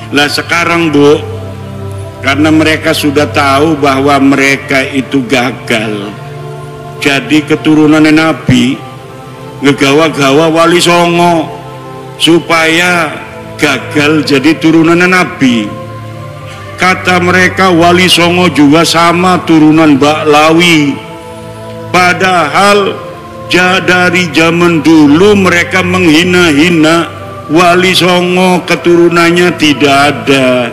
Lah sekarang Bu, karena mereka sudah tahu bahwa mereka itu gagal jadi keturunan Nabi, ngegawa-gawa Wali Songo supaya gagal jadi turunan Nabi. Kata mereka Wali Songo juga sama turunan Mbak Lawi, padahal dari zaman dulu mereka menghina-hina Wali Songo, keturunannya tidak ada.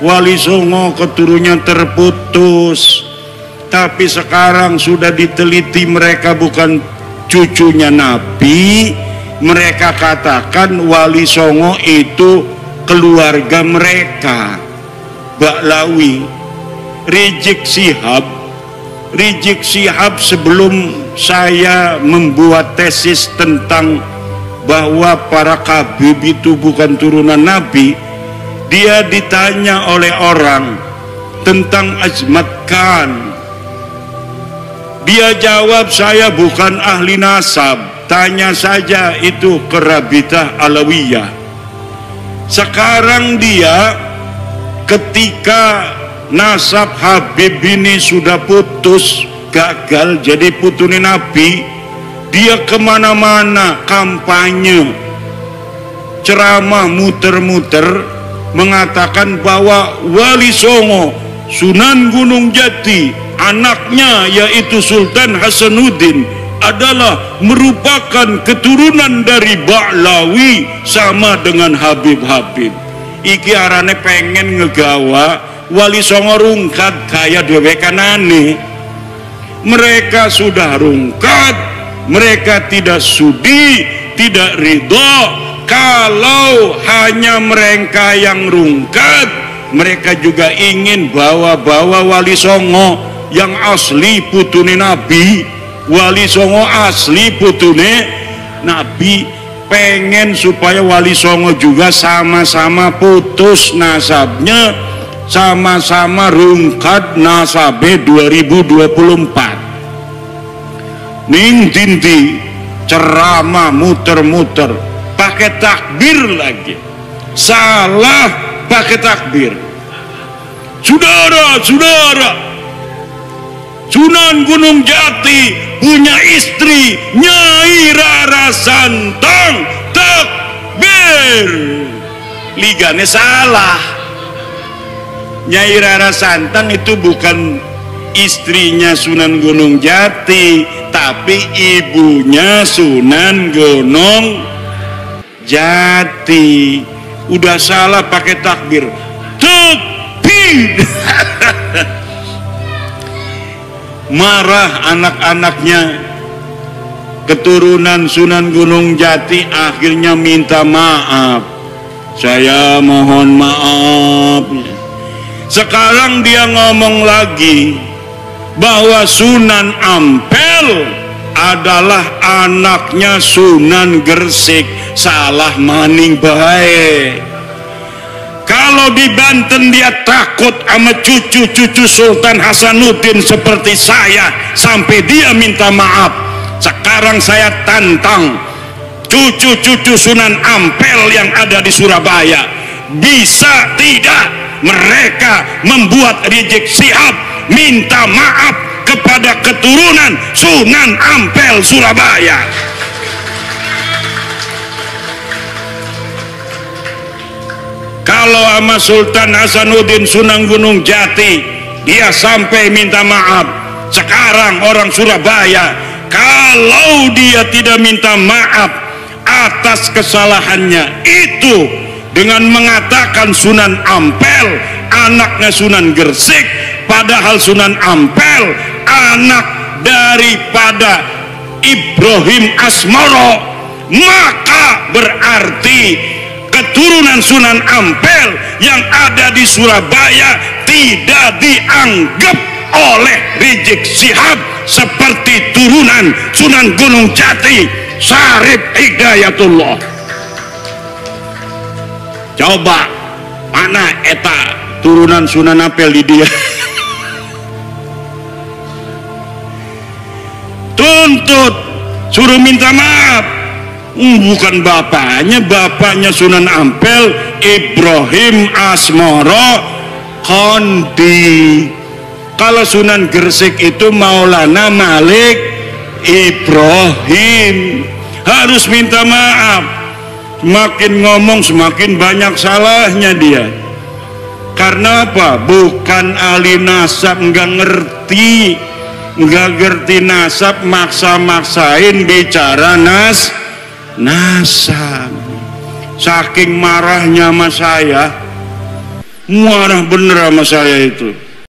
Wali Songo keturunannya terputus. Tapi sekarang sudah diteliti mereka bukan cucunya Nabi. Mereka katakan Wali Songo itu keluarga mereka. Baklawi, Rizik Syihab sebelum saya membuat tesis tentang bahwa para Habib itu bukan turunan Nabi, dia ditanya oleh orang tentang Azmat Khan. Dia jawab, saya bukan ahli nasab, tanya saja itu ke Rabitah Alawiyah. Sekarang dia ketika nasab Habib ini sudah putus, gagal jadi putune Nabi, dia kemana-mana kampanye, ceramah muter-muter mengatakan bahwa Wali Songo Sunan Gunung Jati, anaknya yaitu Sultan Hasanuddin, adalah merupakan keturunan dari Baklawi sama dengan Habib-Habib. Iki arane pengen ngegawa Wali Songo rungkat kaya dhewe kanane. Mereka sudah rungkat, mereka tidak sudi, tidak ridho. Kalau hanya mereka yang rungkat, mereka juga ingin bawa-bawa Wali Songo yang asli putune Nabi. Wali Songo asli putune Nabi, pengen supaya Wali Songo juga sama-sama putus nasabnya, sama-sama rungkat nasabe 2024. Ning dinti ceramah muter-muter pakai takbir lagi, salah pakai takbir. Saudara-saudara, Sunan Gunung Jati punya istri Nyai Rara Santang, takbir. Ligane salah. Nyai Rara Santang itu bukan istrinya Sunan Gunung Jati, tapi ibunya Sunan Gunung Jati. Udah salah pakai takbir. Takbir. Marah anak-anaknya, keturunan Sunan Gunung Jati akhirnya minta maaf. Saya mohon maaf. Sekarang dia ngomong lagi bahwa Sunan Ampel adalah anaknya Sunan Gresik. Salah maning bae. Kalau di Banten dia takut sama cucu-cucu Sultan Hasanuddin seperti saya sampai dia minta maaf. Sekarang saya tantang cucu-cucu Sunan Ampel yang ada di Surabaya, bisa tidak mereka membuat Rizik Syihab minta maaf kepada keturunan Sunan Ampel Surabaya? Kalau sama Sultan Hasanuddin Sunan Gunung Jati dia sampai minta maaf, sekarang orang Surabaya kalau dia tidak minta maaf atas kesalahannya itu dengan mengatakan Sunan Ampel anaknya Sunan Gresik, padahal Sunan Ampel anak daripada Ibrahim Asmoro, maka berarti keturunan Sunan Ampel yang ada di Surabaya tidak dianggap oleh Rizik Syihab seperti turunan Sunan Gunung Jati Syarif Hidayatullah. Coba mana eta turunan Sunan Ampel di dia? Tuntut, suruh minta maaf. Bukan bapaknya Sunan Ampel, Ibrahim Asmoro Kondi. Kalau Sunan Gresik itu Maulana Malik Ibrahim. Harus minta maaf. Semakin ngomong semakin banyak salahnya dia. Karena apa? Bukan ahli nasab, nggak ngerti nasab, maksa-maksain bicara nasab. Saking marahnya sama saya, marah bener sama saya itu.